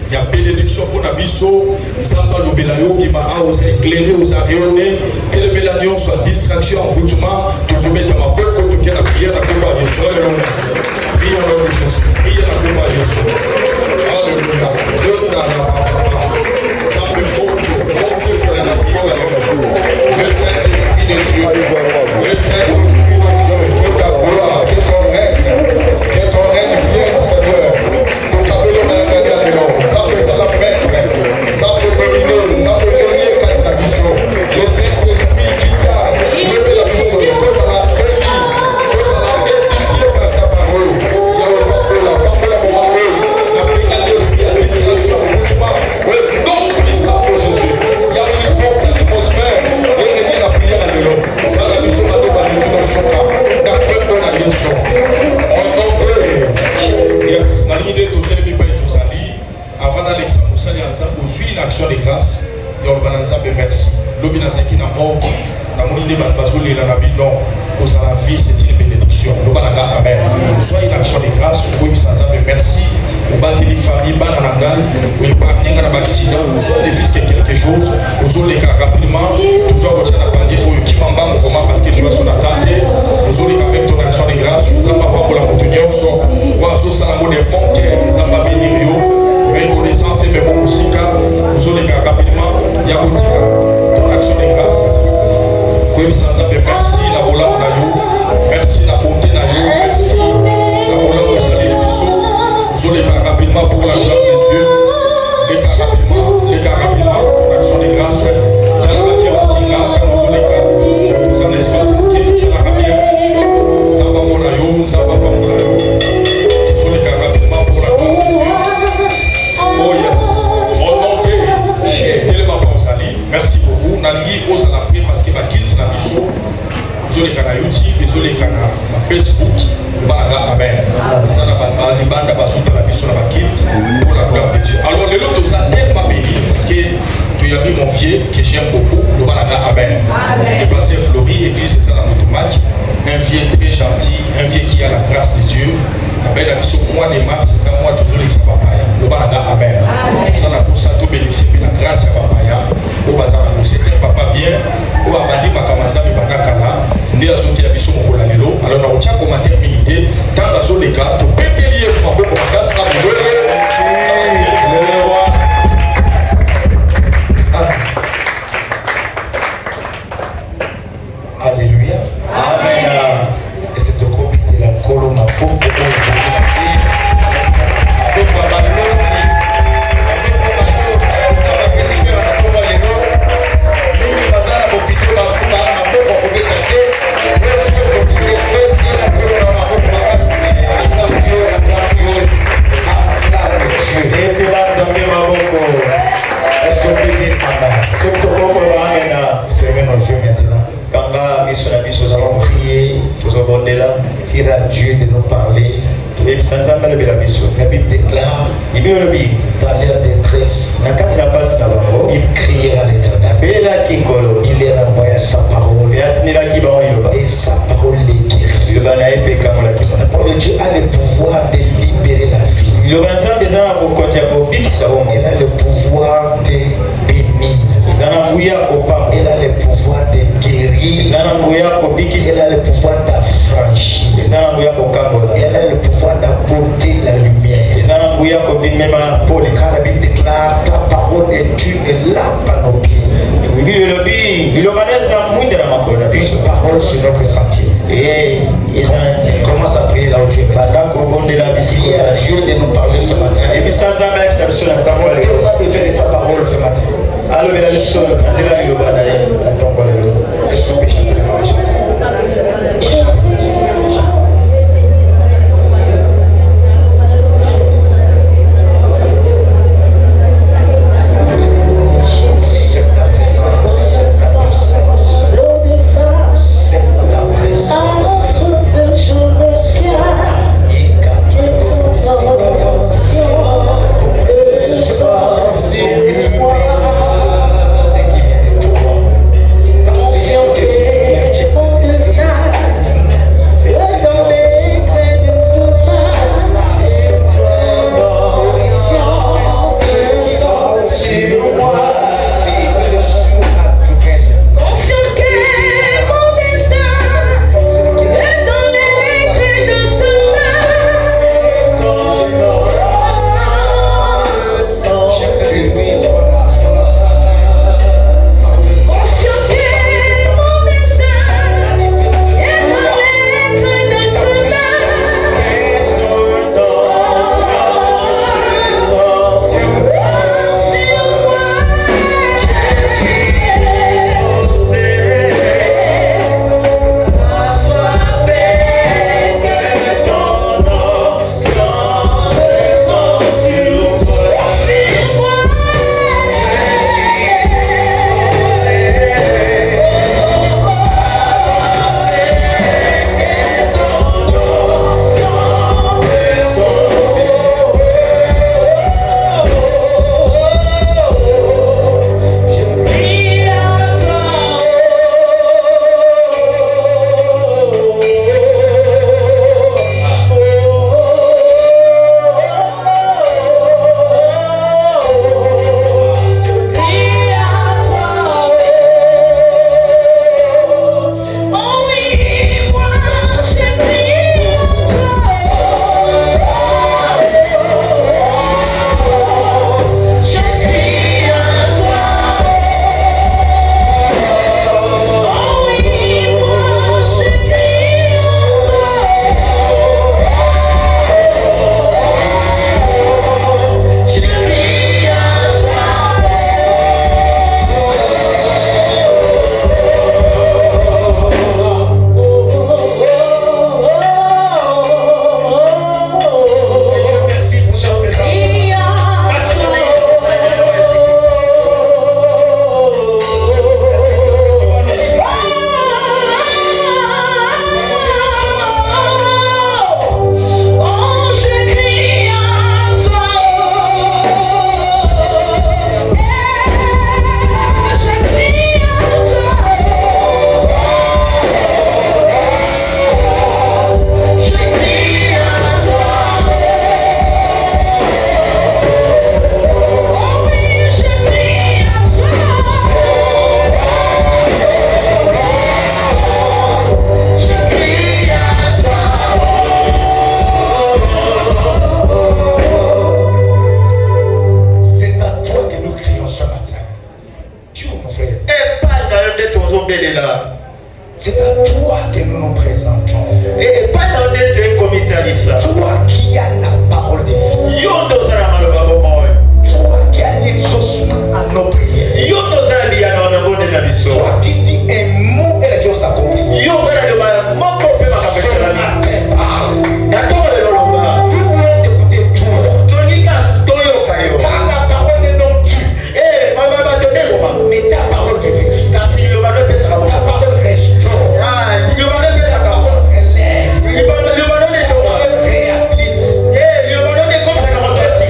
Il y a bénédiction pour la biso, Zamba Lobelayo qui m'a osé éclairer, aux rayonner, que le mélanion soit distraction, envoûtement, tout se met dans ma boîte, tout qui a la prière, la combat de Jésus. Prière de Jésus, prière la combat de Jésus. Alléluia. Le Saint-Esprit de Dieu, le Saint-Esprit de Dieu, que ta gloire, que ton règne vienne, Seigneur. Le Saint-Esprit qui t'a levé la mission, que ça l'a béni, que ça l'a édifié par ta parole. Il y a le peuple là, la pénalité l'esprit à distraction, donc puissant pour Jésus. Il y a une forte atmosphère, et il y a la prière à l'eau. Ça la mission à l'eau, à l'eau, dans le peuple à Yesu. On comprend. Yes, la ligne de l'hôtel n'est pas tout ça dit. Avant d'Alexandre Moussali, on suit l'action de grâce. Et on va merci. L'obéi dans ce qui n'a mort, la monnaie de Bazolé, la bidon, aux la vie, c'est une bénédiction. Le banaga, amen. Soit une action de grâce, ou sans merci. Ou battre les familles, bananagal, ou épargner un accident, ou soit des fils quelque chose, ou soit les cas rapidement, ou soit votre appareil, ou qui m'en va, parce qu'il doit son attendre, ou soit les avec ton action de grâce, ça va pas pour la montagne, soit, ou ça va des ponts, ça va venir, reconnaissance et même musique, ou soit les cas rapidement, il y a une action de grâce. Comme sans appel, merci la bola na yo, merci la bonté na yo, merci la bola au salut de Bissot. Vous allez pas rapidement pour la gloire de Dieu. Les cas rapidement, l'action de grâce. Dans la matière à Singa, quand vous allez pas, vous en espace qui est la rabière. Ça va pour la yo, ça va pas pour la yo. Vous allez pas rapidement pour la gloire de Dieu. Oh yes, au nom de tellement pas au salut. Merci beaucoup. Nali ose la prière parce que ma kids na biso. Vous allez na YouTube, vous allez na Facebook. Amen. Ça n'a pas de bande à basouta la biso na ma kids pour la gloire de Dieu. Alors le lot de ça tellement béni parce que tu as vu mon vieux que j'aime beaucoup. Le banaga amen. Déplacé Fleury, église c'est ça dans l'automate. Un vieux très gentil, un vieux qui a la grâce de Dieu. Avec la mission mois de mars, c'est un mois toujours avec sa papaya. Le banaga amen. Ça n'a pour ça tout bénéficier de la grâce de papaya. Au bazar c'est un papa bien. Au abandi makamanza mi banaka là. Ndé azoti ya biso mokola lelo. Alors na otia commentaire milité. Tant que les gars, tu peux te lier sur un peu pour la grâce à vous. Alléluia. Amen. Et c'est au copie de la colombe à peau. Nous allons prier, dire à Dieu de nous parler. La Bible déclare dans leur détresse, il criait à l'Éternel, il leur envoya sa parole et sa parole les guérit. La parole de Dieu a le pouvoir de libérer la vie. Il a le pouvoir de bénir. Il a le pouvoir de guérir. Il a le pouvoir d'affranchir. Il a le pouvoir d'apporter la lumière. Car la Bible déclare ta parole est une lampe à nos pieds. Une parole sur notre sentier. Commence à prier là où tu es. Priez à Dieu de nous parler ce matin. On a besoin de sa parole ce matin. toi que nous nous présentons. Et pas dans des comités à ça. Toi qui as la parole de vie. Yo dans la malheureusement. Toi qui as l'exaucement à nos prières. Yo dans la vie à nos bonnes de la mission. Toi qui dis un mot et la chose s'accomplit. Yo ça le mal. Mon copé ma capacité la vie. D'accord le lomba. Nous voulons t'écouter tout. Tonika toyo kayo. Car la parole de l'homme tue. Eh mama ba te dego ma. Mais ta parole vivifie. Car si le mal pèse la Ta parole restaure. Ah, le mal pèse Ta la parole relève. Le mal Ta parole réhabilite. Eh, le mal est comme ça comme toi si.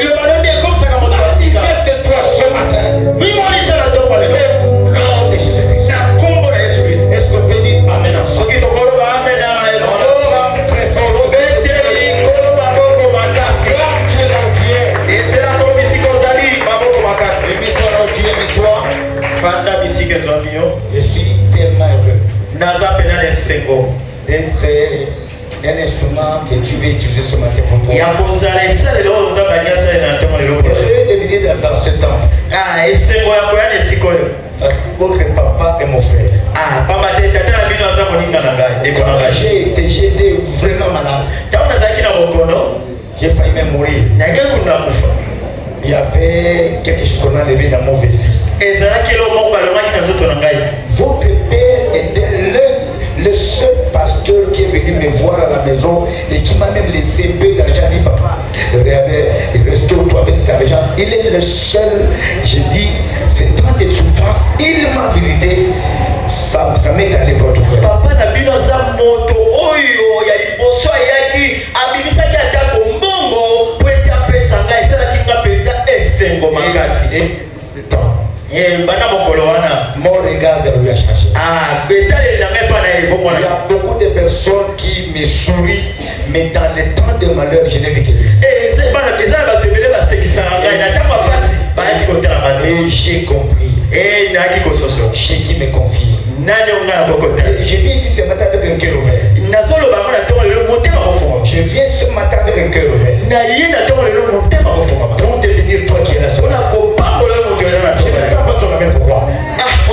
Le mal est comme ça comme toi si. Manifeste-toi ce matin. Oui, moi les ça la donne pas le Nom de Jésus-Christ. Ça combo la Jésus. Est-ce qu'on peut dire Amen ensemble? Ok, donc on va amener dans la Très fort. Beteli kono maboko makasi. Tu es dans Dieu. Etela ko bisiko zali maboko makasi. Mets-toi dans Dieu, mets-toi. Banda bisike zamiyo. Je suis tellement heureux Naza pena lesengo. d'être un instrument que tu veux utiliser ce matin pour toi. Ya kozala esale lo za banya sale na ntomo lelo. Heureux de venir dans ce temps. Ah, esengo ya ko ya lesikoyo. Votre papa est mon frère. Ah, papa te tata na bino za moninga na ngai. Eko na ngai. J'étais vraiment malade. Taona za kina bokono. J'ai failli même mourir. Na ke kuna kufa. Il y avait quelque chose qu'on a levé dans mon vessie. Ezalaki lo moko balongaki na nzoto na ngai. Votre père était le seul pasteur qui est venu me voir à la maison et qui m'a même laissé un peu d'argent. Il dit, papa, restaure-toi avec cet argent. Il est le seul, je dis, c'est tant de souffrance. Il m'a visité. Ça m'est allé pour tout cœur. Papa na bino za moto oyo ya liboso ayaki abimisaki atako mbongo po ete apesa ngai esalaki nga mpenza esengo makasi. Bana mokolo wana Mon regard vers lui a changé. betaleli na ngai mpa na ye Il y bomona. a beaucoup de personnes qui me sourient, mais dans les temps de malheur, je n'ai vu que lui. Bana eza na bato ebele basekisaka ngai na ntango ya mpasi bayaki kotalaka te. Et j'ai compris nayaki kososo chez qui me confie. nani onga na kokota. Je viens ici ce matin avec un cœur ouvert. nazoloba yango na ntongo lelo motema kofonga. Je viens ce matin avec un cœur ouvert. na ye na ntongo lelo motema kofonga. Pour te bénir, toi qui es là. mpona kopambola yo moto eza na Je ne ntongo. t'ai pas ton amen pourquoi.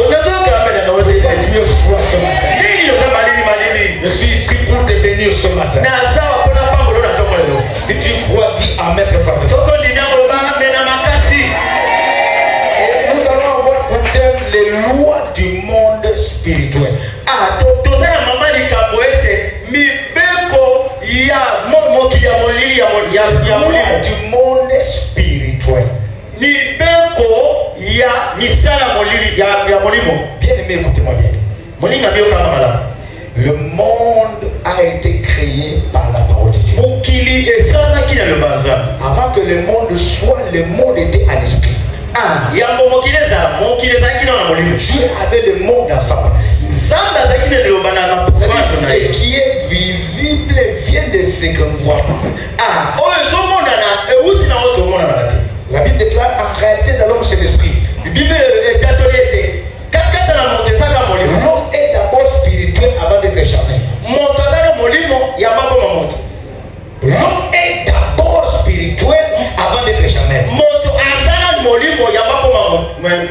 Nazokala mpe na ntongo te. Pourquoi tu es froid ce matin? nini oza malili malili. Je suis ici pour te bénir ce matin. nazawa mpona pambolo na ntongo lelo. Si tu crois, dis Amen, que frère. soko ndimi akoloba amena makasi. Et nous allons avoir pour thème les lois du monde spirituel. toza na mama likambo ete mibeko ya mokili ya molili ya Loi molimo. du monde spirituel. mibeko ya misala molili ya molimo. Bien aimé, écoutez-moi bien. moninga biokanga malamu. Le monde a été créé par la parole de Dieu. mokili esalaki na lobanza. Avant que le monde soit, le monde était à l'esprit. yango mokili ezalaki na molimo. Dieu avait le monde dans sa pensée. nzambe azalaki na liloba na maposo na ye. Ce qui est visible vient de ce qu'on voit. oyo ezomonana euti na oyo tomonana te. La Bible déclare en réalité dans l'homme c'est l'esprit. bible etatoli ete katikati na moto ezaka molimo. L'homme est d'abord spirituel avant d'être charnel. moto azali molimo yamba koma moto. L'homme est d'abord spirituel avant d'être charnel. moto azala molimo yamba koma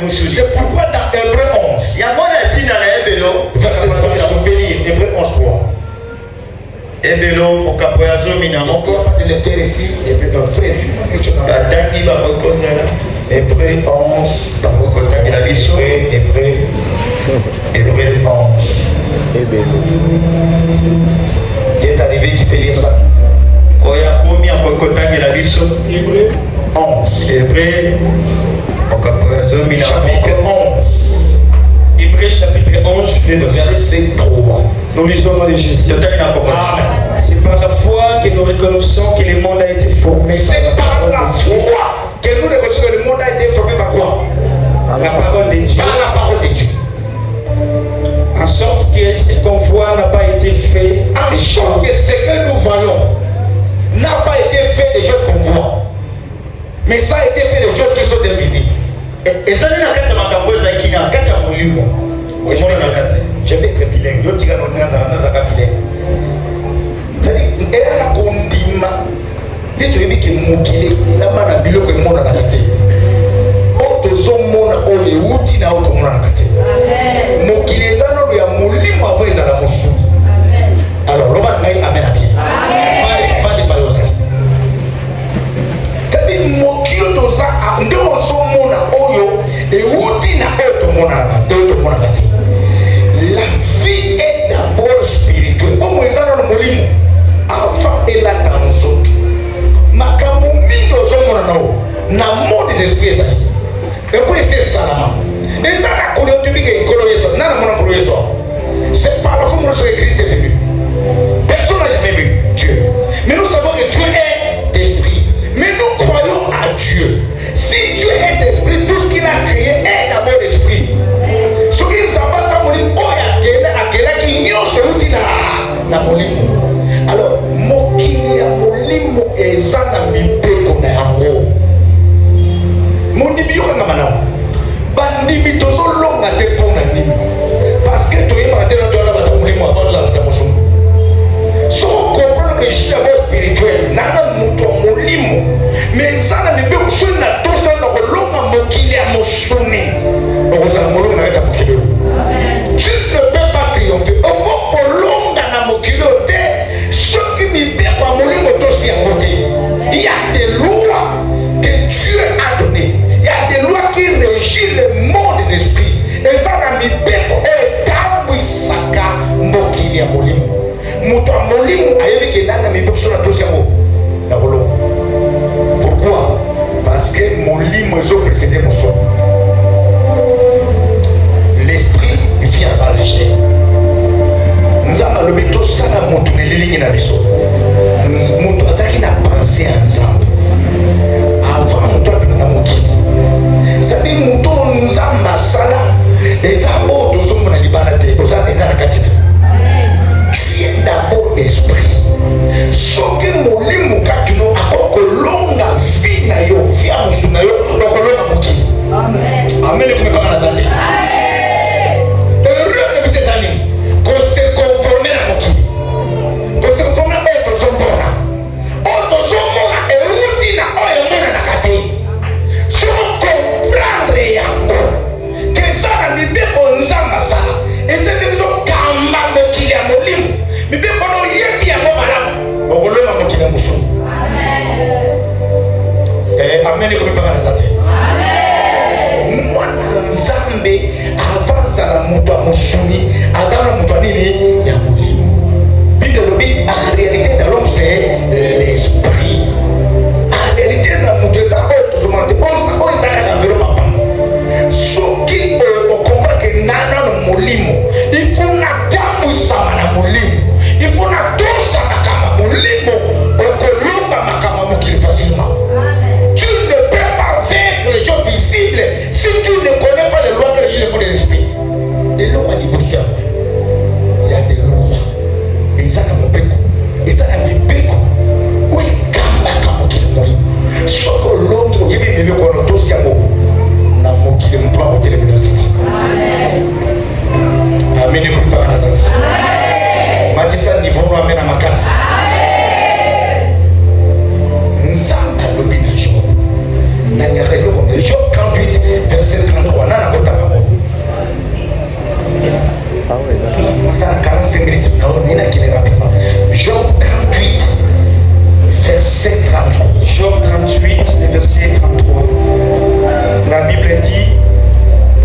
mosusu. C'est pourquoi dans Hébreu 11, yango na ntina na ebelo. verset 3, je peux lire Hébreu 11, 3. ebelo okapo ya zomi na Il n'y moko. a pas de lecteur ici. Hébreu, frère, je vais bataki bakokozala. Hébreu 11, bakotangela biso. Hébreu 11. Qui est arrivé, qui peut lire ça? oyo akomi akokotangela biso. 11. ebre okapo ya zomi na Chapitre moko. 11, Hébreux chapitre 11, le verset. verset 3. Nous lisons dans les Jésus. totali na kokota. Amen. C'est par la foi que nous reconnaissons que le monde a été formé C'est par la foi que nous reconnaissons que le monde a été formé par quoi? par la parole de Dieu, Par la parole de Dieu. en sorte que ce qu'on voit n'a pas été fait. En sorte que ce que nous voyons n'a pas été fait des choses qu'on voit, mais ça a été fait des choses qui sont invisibles. ezali na kati ya makambo ezalaki na kati ya molimo. omona na kati. Je vais être bilingue. Yo tika no nazaka bilingue. C'est-à-dire, elle a kondima. Dès que tu es mokile, na mana biloko emona na kati. O tozo mona o euti na o tomona na kati. Mokile zano ya na molimo. Alors mokili ya molimo eza na mibeko na yango. Mondimi yoka ngama nao bandimi tozolonga te mpona nini? Parce que toyebaka te na toyala bata molimo avant la bata mosumu. Soko comprendre que je suis d'abord spirituel nana moto ya molimo mais eza na mibeko soki na tosa na kolonga mokili ya mosuni okozala molonga na kati ya mokili oyo. Tu ne peux pas triompher oko kolonga na mokili oyo te soki mibeko ya molimo tosi yango te. Il y a des lois que Dieu a données. Il y a des lois qui régissent le monde des esprits. Et ça na mibeko etambwisaka mokili ya molimo. Moto ya molimo ayebi ke nanga mibeko so na tosi yango na kolonga. Pourquoi? Parce que molimo ezo précéder mosomo. L'esprit vient avant la chair. Nzambe alobi tosala moto na elilingi na biso. Moto azalaki na pensée ya Nzambe avant moto abima na mokili. Sabi moto Nzambe asala eza oyo tozomona libanda te eza na kati te. Tu es d'abord esprit. Soki molimo katino akokolonga vi na yo vi ya mosu na yo okolonga mokili. Amen. Kumepanga na zate. Erreur de ces années. Qu'on se conforme na mokili. Qu'on se conforme na oyo tozomona. Oyo tozomona eruti na oyo mona na kate. Soko comprendre yango. Kesa na mibeko Nzambe asala. Eze ndezo kamba mokili ya molimo. Mibeko no yebi yango malamu. Okolonga mokili ya mosu. Amen. Kumepanga na zate. Mwana Nzambe avanza na moto ya mosuni azala moto ya nini ya molimo. Bible lobi en réalité dans l'homme c'est l'esprit. En réalité na moto eza oyo tozomande oyo ezaka na ngelo mapamba. Soki okombake nana na molimo il faut natambwisama na molimo. Il faut natosa makama molimo okolonga makama mokili facilement. Tu ne peux pas vaincre les choses visibles si tu ne connais pas les lois que régissent le monde de l'esprit. Les lois négociables. Il y a des lois. Et ça, c'est mon béco. Et ça, c'est mon béco. Oui, kamba mokili molimo. Soko l'autre, il y a des quoi l'autre aussi à moi. Na mokili molimo à côté de l'université. Amen. Ne peut pas la santé. Matissa niveau no amena makasi. Nzamba lobi na Job. Na nyakelo ko Job 38 verset 33 na kota bango. Ça 45 minutes. Nina kile rapidement. Job 38 verset 33. Job 38, verset 33. La Bible dit,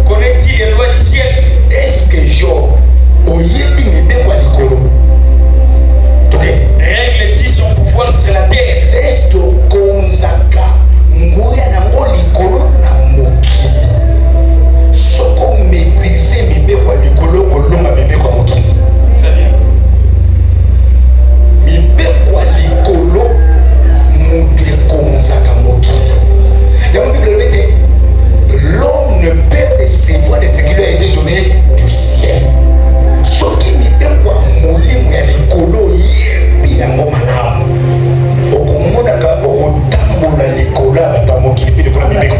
connaît-il les lois du ciel? Est-ce que Job oyebi mibeko ya likolo? Règle dit son pouvoir c'est la terre. Est-ce que konzaka nguya nango likolo na mokili? Soko maîtriser mibeko ya likolo kolonga mibeko ya mokili. Très bien. Mibeko ya likolo moto ekonzaka mokili. Yango Bible lobi te l'homme ne peut recevoir de ce qui lui a été donné du ciel. Soki mibeko ya molimo ya likolo yebi yango malamu okomonaka okotambola likolo ya bato ya mokili mpe likolo ya mibeko.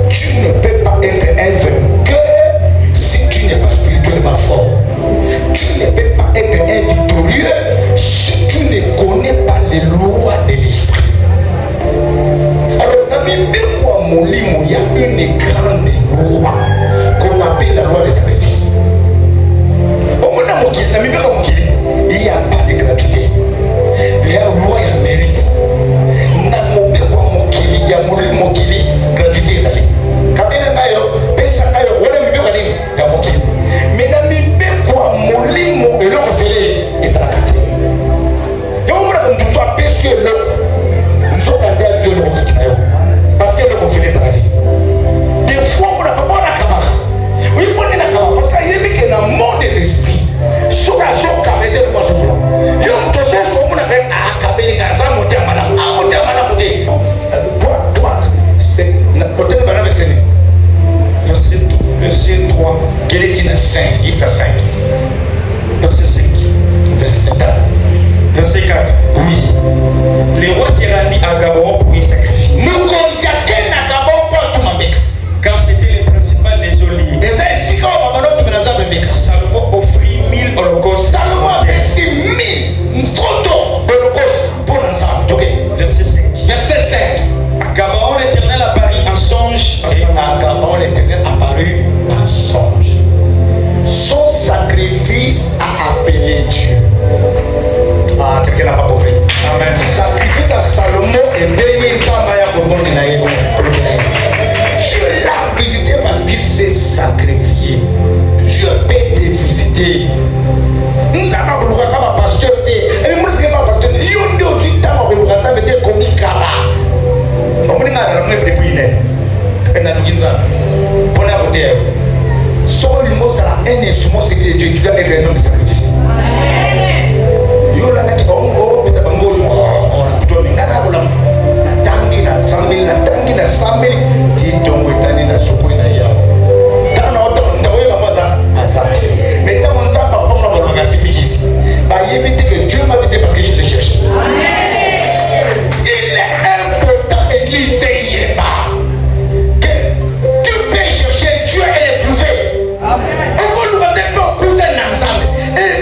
Tu ne peux pas être un vainqueur si tu n'es pas spirituellement fort. Tu ne peux pas être un victorieux si tu ne connais pas les lois de l'esprit. Alors na mibeko ya molimo il y a une grande loi qu'on appelle la loi des sacrifices. Omona mokili na mibeko ya mokili il y a pas de gratuité. Il y a loi ya mérite. Na mobeko ya mokili ya mokili gratuité ezali. Kabila nayo pesa nayo wala mibeko ya nini ya mokili. Mais na mibeko ya molimo eloko fele ezalaka te. Yango mona mutu apesi eloko nzoka nde azwi eloko kati na yo parce que eloko fele ezalaka te. Des fois mona papa wana kabaka oyiponi na kabaka parce que ayebi ke na monde des esprits soki azokaba eza eloko azofula yo moto ozofa omona pe akabelinga aza motema malamu motema malamu te. Peut-être maintenant verset 3. Verset 3. Quel est-il 5? Il fait 5. Verset 5. Verset 17 ans. Verset 4. Oui. Le roi s'est rendu à Gabon pour y sacrifier. Nous considérons à Gabon pour tout le monde. Car c'était le principal des oliviers. Mais ça, c'est quand on va Salomon offrit 1000 holocaustes. Salomon a versé 1000 holocaustes pour l'ensemble. Ok. Verset 5. Verset 5. À Gabon, l'Éternel apparut en songe. Et à Gabon, l'Éternel apparut en songe. Son sacrifice a appelé Dieu. Ah, quelqu'un n'a pas compris. Amen. Sacrifice à Salomon et béni Samaya pour Dieu l'a visité parce qu'il s'est sacrifié. Dieu peut te visiter. Nous savons pourquoi comme pasteur et même si pas pasteur, il y a aussi dans le cas ça veut dire comme il kaba. On dit na ramé de buine. Et na luginza. Pour la côté. Soit le mot ça un instrument c'est que Dieu va être un homme de sacrifice. Yo la ki bongo beta bongo jo. On to ni ngara kula. Na tangi na sambil na tangi na sambil ti tongo tani na sokoni na yao. Tana ota ndawe kama za azati. Mais tant on s'en va pas pour la simplification. Bah éviter que Dieu m'a visité parce que je le cherche. Il est important église c'est pas que tu peux chercher Dieu et l'éprouver. Amen. On va nous passer pour couper ensemble. Et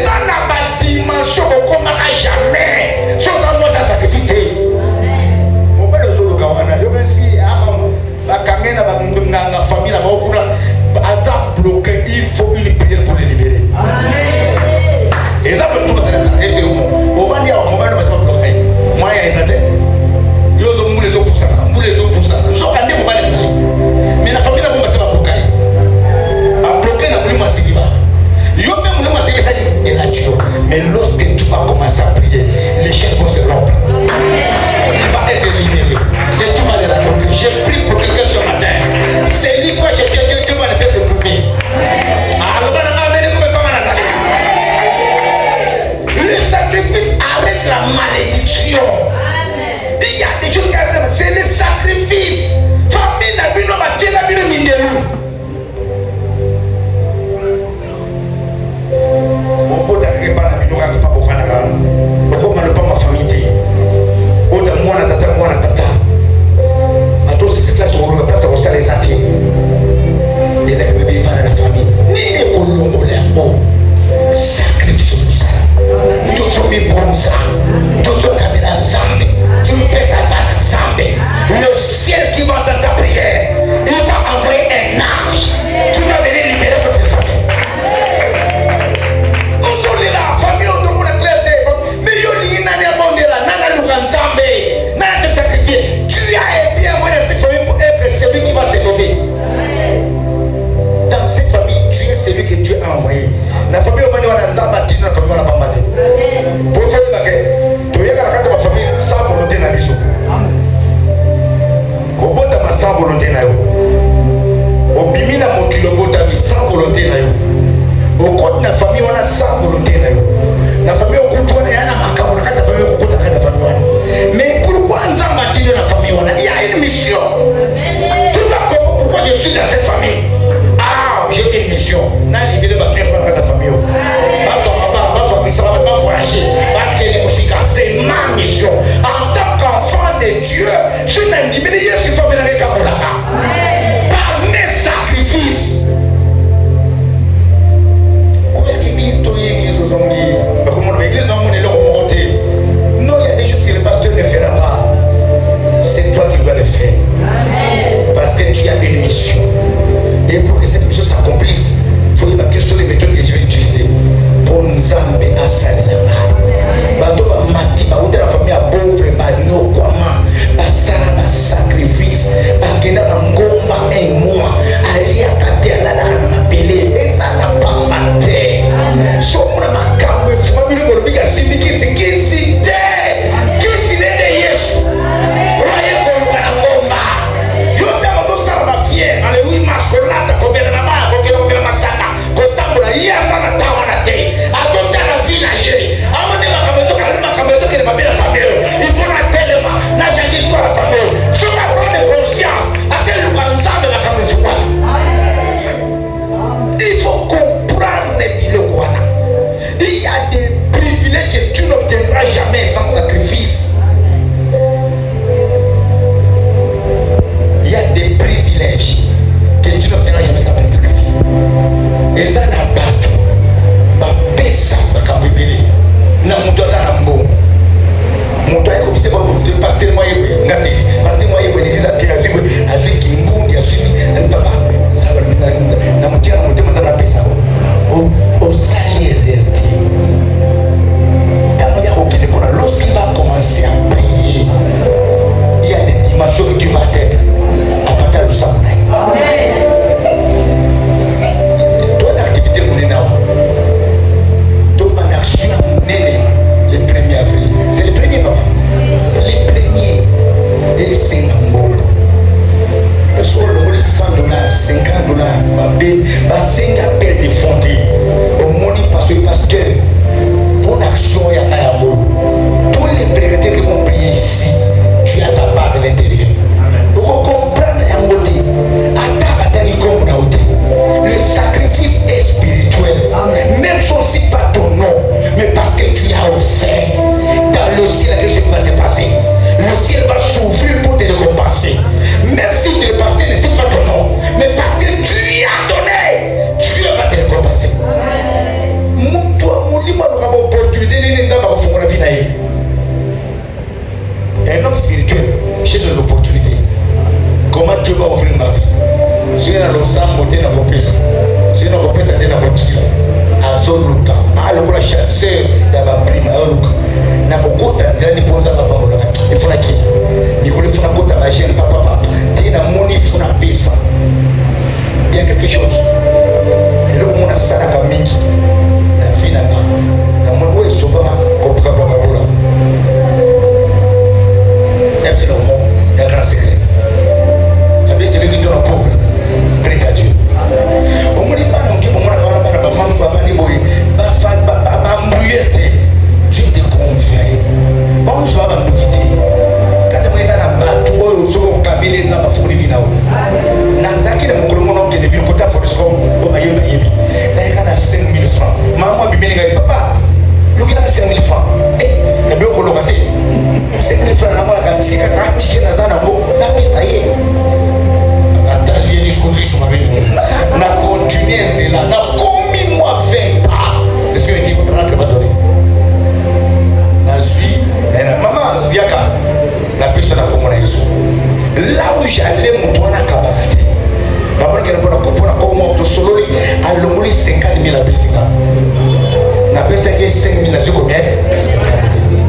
donné 5 000, c'est combien? 50 000.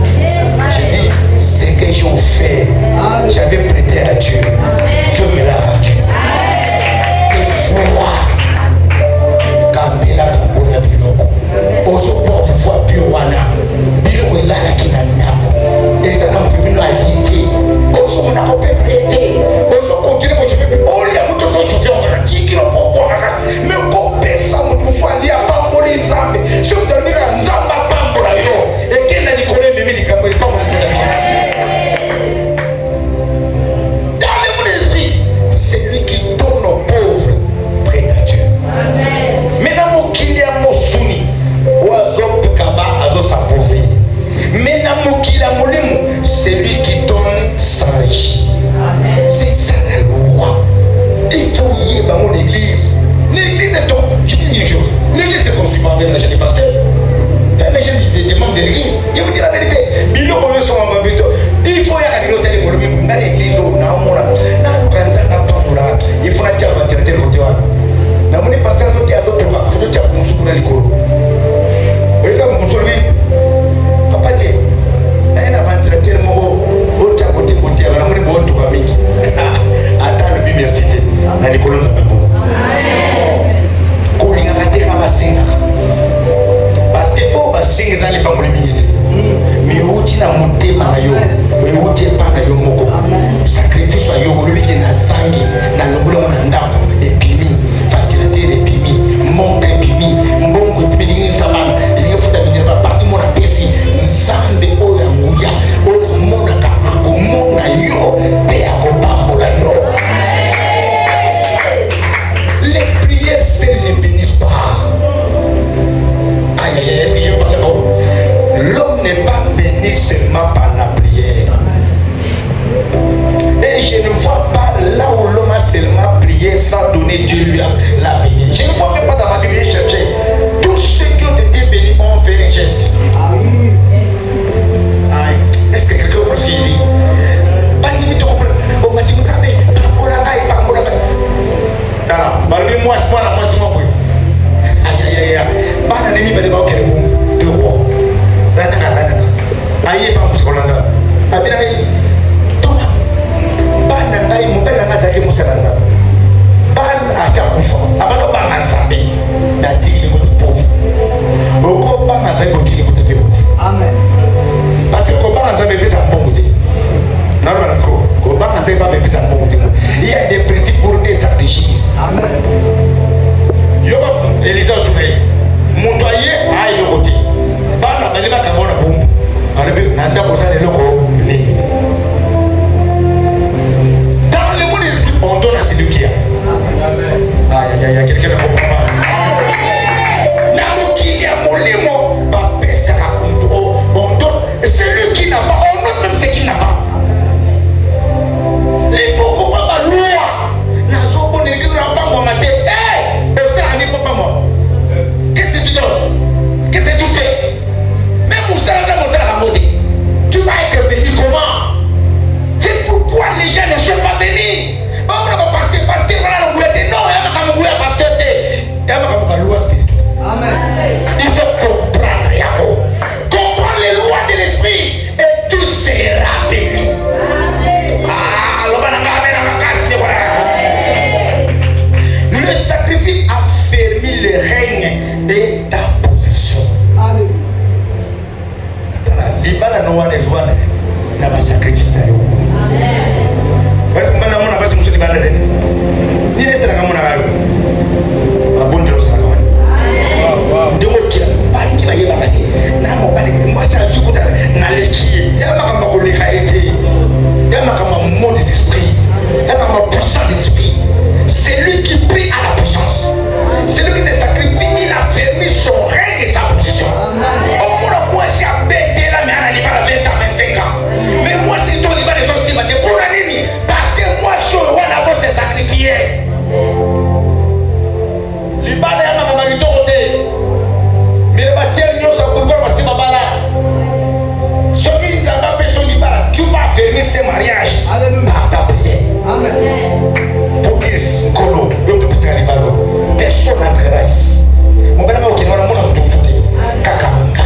J'ai dit, ce que j'ai offert, j'avais prêté à Dieu. Je me l'ai rendu. Et foi, quand il a la biloko, ozo pour voir Piwana, biloko est là qui n'a pas. Et ça n'a plus de réalité. Ozo n'a pas pété. Ozo continue à jouer. Oh, il y a beaucoup de choses qui sont en train de voir. Mais quand personne ne peut aller à Pambola Nzambe, je vous donne un Nzamba Pambola yo. Et qui n'a dit qu'on est même les Camerounais pas mon dans le monde esprit, c'est lui qui donne aux pauvres près à Dieu. Maintenant, mon kilia mosuni, oiseau pekaba azo s'appauvrir. Maintenant, mon kilia molimu, c'est lui qui donne s'enrichir. C'est ça la loi. Il faut y aller dans mon église. L'église est ton. Je dis une chose. L'église est construite par les gens des pasteurs. Les gens des membres de l'église. Je vous dis la vérité. Il faut y aller dans l'église. Il faut aller à la côté. Na moni pasteur zote azotoka kutoka kumsuku na likoro. Weza kumsulubi. Papa je. Aina ventilateur mo ota kote kote na moni boto kwa mingi. Ata le bi merci te. Na likoro za babo. Ko linga katika basinga. Parce que o basinga zali pa mulimizi. Mi uti na mutema na yo. We uti pa na yo moko. Sacrifice yo kulubiki na sangi na lobula na ndako epimi. Ventilateur epimi, montre epimi, mbongo epimi lingi sabana, lingi futa mingi va parti mona pesi, nzambe oya nguya, oya mona ka akomona yo, pe akopambola yo. Les prières seules ne bénissent pas. Aïe aïe aïe, est-ce que je parle bon? L'homme n'est pas béni seulement par la prière. Et je ne vois pas là où l'homme a seulement prié sans donner Dieu lui l'a béni. Je ne vois même pas dans ma Bible chercher. Tous ceux qui ont été bénis ont fait un geste. Aïe. Est-ce que quelqu'un comprend ce qu'il dit? Pas limite on m'a dit vous savez, pas moi aïe aïe aïe. Pas d'ennemi va devoir qu'elle boum. Deux rois. Aïe pas pour ce là. Abinaï. Bana ngai mobela ngazaki musalanza bana acha kufa abalo bana nzambe na tiki ko pauvre boko bana nzambe ko tiki ko te pauvre amen parce que ko bana nzambe pesa mbongo te na bana ko bana nzambe ba pesa mbongo te il y a des principes pour être enrichi amen yo Elisa Touré montoyer ayo côté bana balima kabona bombo alabe nanda ko sa loko nini. On donne à celui qui a. Aïe aïe aïe, quelqu'un ne comprend pas. Namoki ya molimo, ba pesa on donne. Celui qui n'a pas, on donne même ce qu'il n'a pas. Il faut qu'on va pas loi. N'a pas bon église, n'a pas moi matin. Hey, ça n'est pas moi. Qu'est-ce que tu donnes? Qu'est-ce que tu fais? Même Moussa la mode. Tu vas être béni comment? C'est pourquoi les gens ne sont pas bénis. Pasteur voilà non, il y a pasteur il faut comprendre les lois de l'esprit et tout sera béni. Le sacrifice a fermé le règne de ta position. Libala no wane zwane na ba sacrifice na yo. Parce que maintenant on a pas muso libala de. Ni ese la kamona gayo. Abonde lo sana gayo. Ndimo kia bangi ba yeba bati. Na mo bale moi ça jukuta na leki. Ya makamba ko le kaete. Ya makamba mot des esprits. Ya makamba puissance des esprits. C'est lui qui prie à la puissance. C'est lui qui se sacrifie, il a fermé son règne et sa position. Au moins moi j'ai bêté là mais à la 20 ans 25 ans. Mais moi si ton libala les gens si battent pour la nini parce que moi je suis roi d'avant se sacrifier. Libala ya mama ngito côté. Mais le bâtiment nous ça pour voir si babala. Ce qui nous a pas besoin libala, tu vas fermer ce mariage par ta prière. Amen. Pour dire Kolo, donc tu peux libalo. Personne n'entrera ici. Mon père m'a dit, on a mon Kakanga.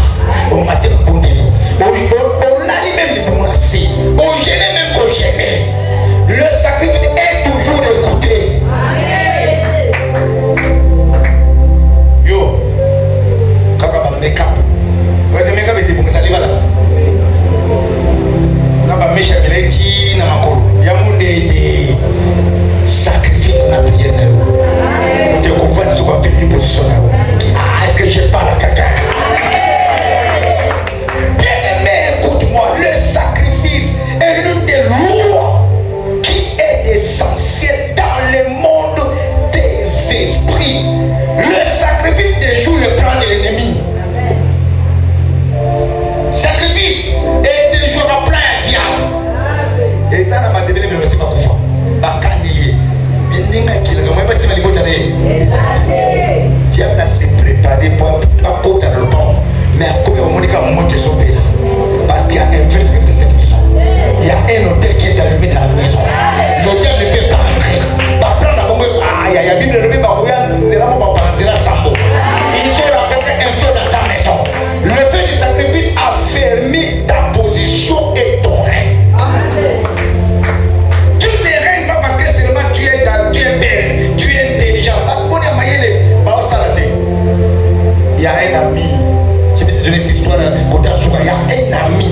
donner cette histoire côté Souka. Il y a un ami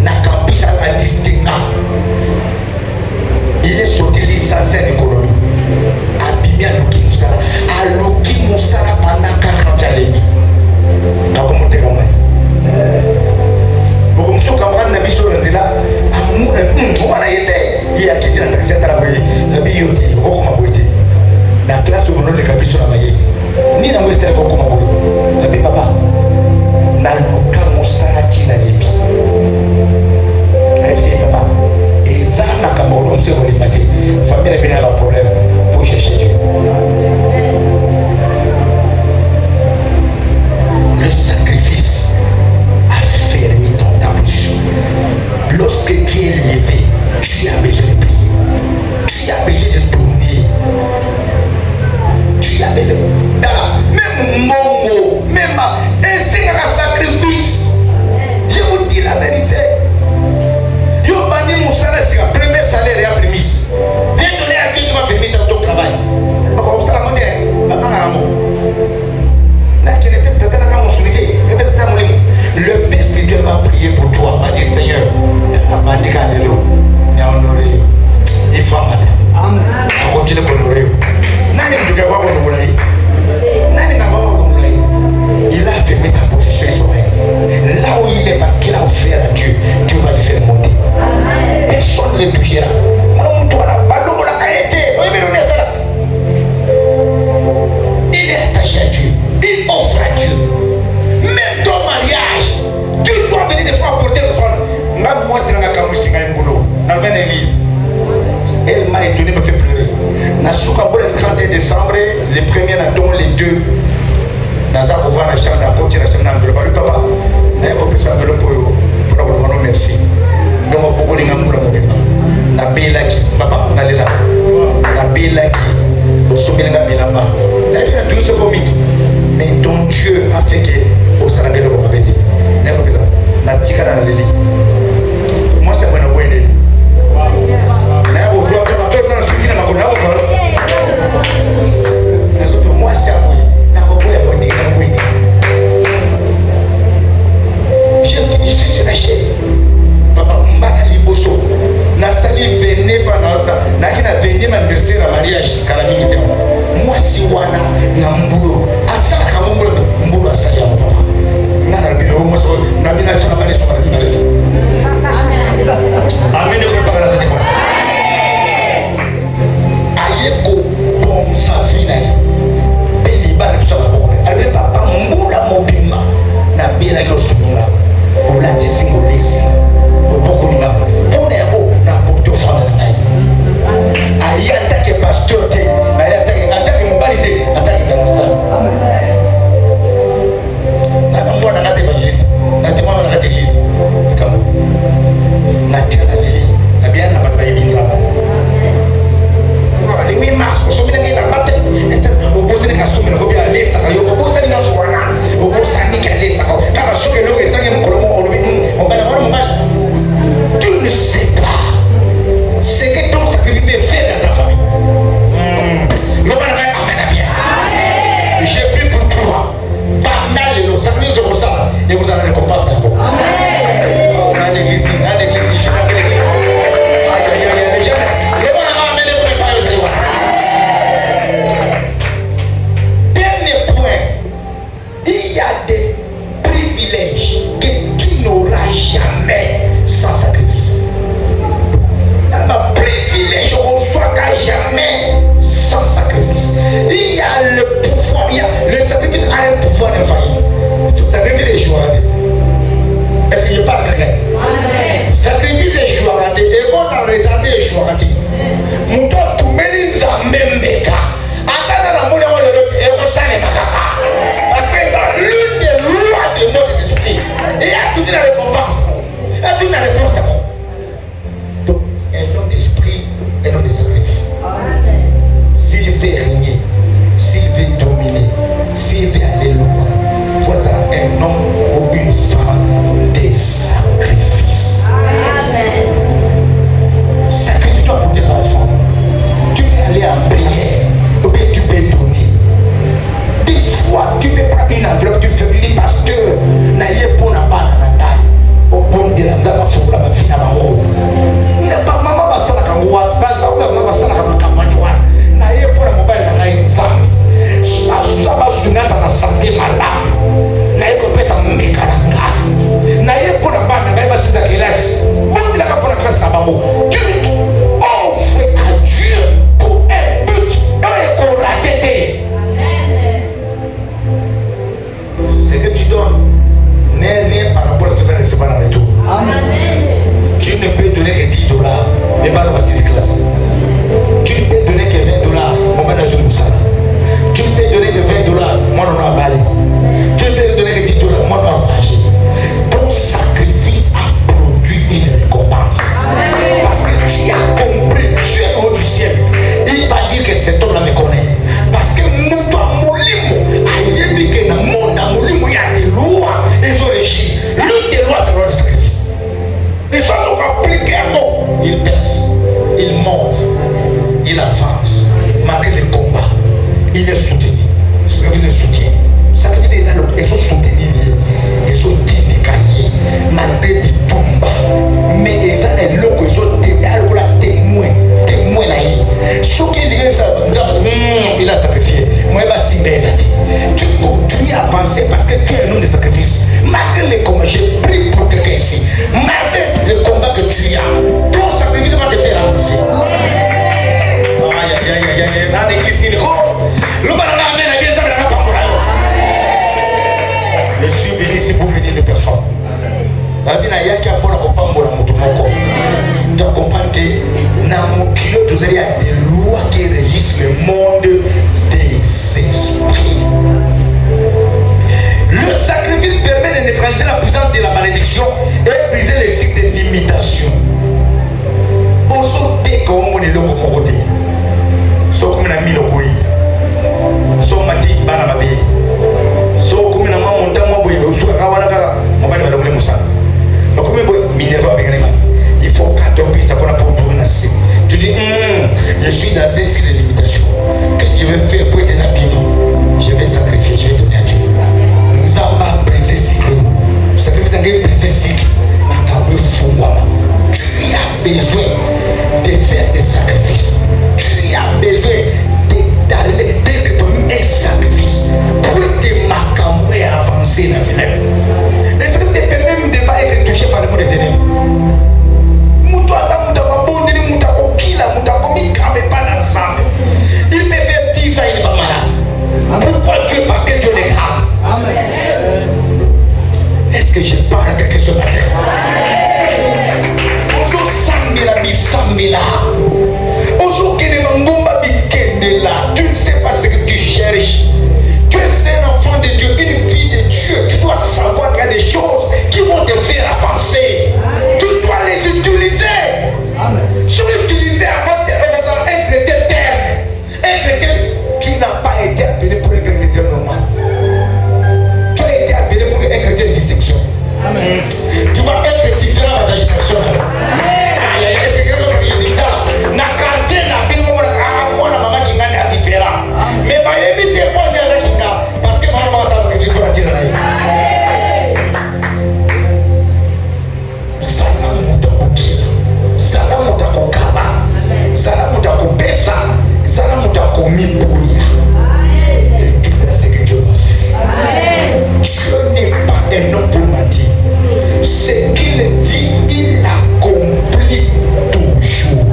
na campus à district A. Il est sorti licencié en économie. Abimi à Luki Moussala. À Luki Moussala pendant 40 années. Pas comme on te remet. Beaucoup de camarades n'avaient pas été là. Il y a qui dit la taxe à la boye. La bille est beaucoup ma boye. La classe où on a les cabis sur la maille. Ni la moitié beaucoup ma boye. La bille papa. Na Luka Moussala Tina Libi. Elle dit papa. Et ça n'a qu'à mourir, on sait où les mater. Famille n'a pas de problème pour chercher Dieu. Le sacrifice a fermé ta position. Lorsque tu es levé, tu as besoin de prier. Tu as besoin de donner. Tu as besoin de... Même Mongo, même un sacrifice. Je vous dis la vérité. Yo bani mon salaire, c'est le premier salaire et la prémisse. Viens donner à qui tu vas fermer ton travail. Papa, ça la monnaie. Le Père spirituel va prier pour toi, va dire Seigneur, il faut matin. On continue pour l'honorer. Il a fermé sa position et son règne. Là où il est, parce qu'il a offert à Dieu, Dieu va le faire monter. Personne ne le touchera. Il est attaché à Dieu. Il offre à Dieu. Même ton mariage, tu dois venir des fois apporter le front. Moi, je suis dans l'église. Elle m'a étonné, me fait pleurer. Le 31 décembre, les premiers, les deux. Dans la chambre, la chambre, papa, merci. Donc, na belaki papa na lela na belaki osomelenga bilamba na bien tout ce comique mais ton Dieu a fait que au salangé le babeti na ko pita na tikana na leli moi c'est pas na boyé na ko voir que ma personne sur qui na ko na ko na so moi c'est boyé na ko boyé boyé na boyé je suis lâché papa mbana liboso na sali venez na kina venir ma anniversaire à mariage kala mingi te moi si wana na mbulo asala kama mbulo asali ya papa na bino mo so na bina sana bani so na bina amen ko pa kala te ayeko bon favina beli ba so na boko ale papa mbula mobimba na bina ko sunula ola tisingo lesi boko ni ba poneko na porto fana ngai ayi atake pasteur te ayi atake mobali te atake ganza na mbona na evangeliste na tema na église kama na tena lili na bien na baba ibinza le 8 mars so bila ngai na mate o bosi ni kasumi na ko bia lesa yo o bosi ni na swana o bosi ni ka lesa ko kama shoke no ici pour venir de personne. Rabbi na yaki apona kopambola moto moko. Tu comprends que dans mon kilo il y a des lois qui régissent le monde des esprits. Le sacrifice permet de neutraliser la puissance de la malédiction et briser les cycles de limitation. Oso te ko mo ne loko mo côté. So comme na mi loko yi. So mati bana babe. So comme na ma monta mo boy so ka wana kala mo ba le mo musa. Donc comme boy Minerva avec les mains. Il faut qu'à ton pays ça qu'on a pour tourner assez. Tu dis je suis dans un cycle de limitation. Qu'est-ce que je vais faire pour être un habillement? Je vais sacrifier, je vais donner à Dieu. Nous avons pas brisé cycle. Sacrifice n'a pas brisé cycle. Tu as besoin de faire des sacrifices. Tu as besoin d'aller d'être toi-même un sacrifice pour te marquer et avancer dans la vie. Est-ce que tu te permets de ne pas être touché par le monde éternel? Il peut faire 10 ans, il n'est pas malade. Pourquoi Dieu? Parce que Dieu est grave. Amen. Est-ce que je parle à quelqu'un ce matin? Ozo Sambila Bisambila. Ozo Kenemangomba Bikendela. Tu ne sais pas ce que tu cherches. Tu es un enfant de Dieu, une fille de Dieu. Tu dois savoir qu'il y a des choses qui vont te faire avancer. Tu dois les utiliser. Si vous utilisez avant un chrétien terre, un chrétien, tu n'as pas été appelé pour un chrétien normal. Tu as été appelé pour un chrétien de distinction. Tu vas être différent dans ta génération. C'est quelque chose qui est différent. Mais pas éviter parce que maman ça parce que je peux la dire là. Et tout ce que Dieu va faire. Dieu n'est pas un homme pour mentir. Ce qu'il dit, il accomplit toujours.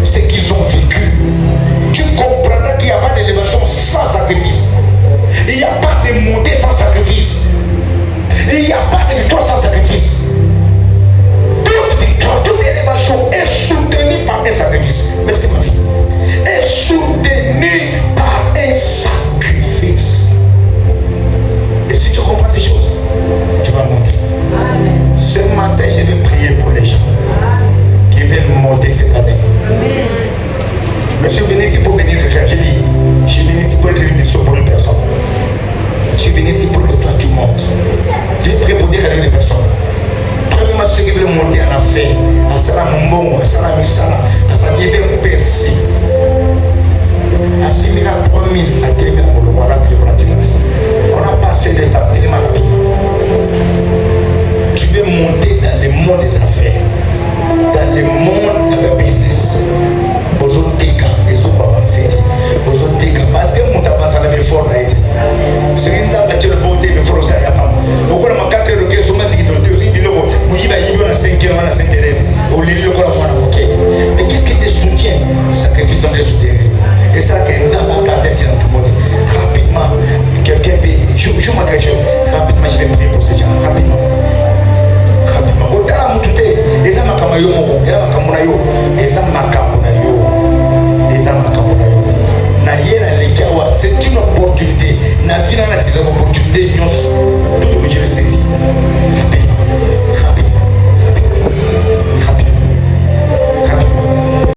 Ce qu'ils ont vécu. Tu comprendras qu'il n'y a pas d'élévation sans sacrifice. Il n'y a pas de montée sans sacrifice. Il n'y a pas de victoire sans sacrifice. Toute victoire, toute élévation est soutenue par un sacrifice. Merci ma vie. Est soutenue par un sacrifice. Et si tu comprends ces choses, tu vas monter. Ce matin, je vais prier pour les gens qui veulent monter cette année. Mais je suis venu ici pour bénir quelqu'un. J'ai dit, je suis venu ici pour être une bénédiction pour une personne. Je suis venu ici pour que toi tu montes. Je vais prier pour dire à une personne. Premièrement, ceux qui veulent monter en affaires, à Salamombo, à Salamisala, à Salamivé, Percy, à 6 000, à 3 000, à 3 000, on a passé l'étape tellement rapidement. Tu veux monter dans le monde des affaires, dans le monde de la business. Aujourd'hui, les autres avancés. Aujourd'hui, parce que mon tabac, ça n'avait fort là. C'est une table de beauté, mais il faut ça y a pas. Pourquoi ma carte de location, c'est qu'il doit te dire, il va y avoir un 5e à Sainte-Thérèse. Au lieu de quoi, mais qu'est-ce qui te soutient? Sacrifice dans les soutenir. Et ça, que nous avons regardé dans tout le monde. Rapidement, quelqu'un peut. Je m'engage. Rapidement, je vais prier pour ces gens. Rapidement. Rapidement. Au temps où tout est, les gens m'ont dit, les gens c'est une opportunité. C'est une opportunité.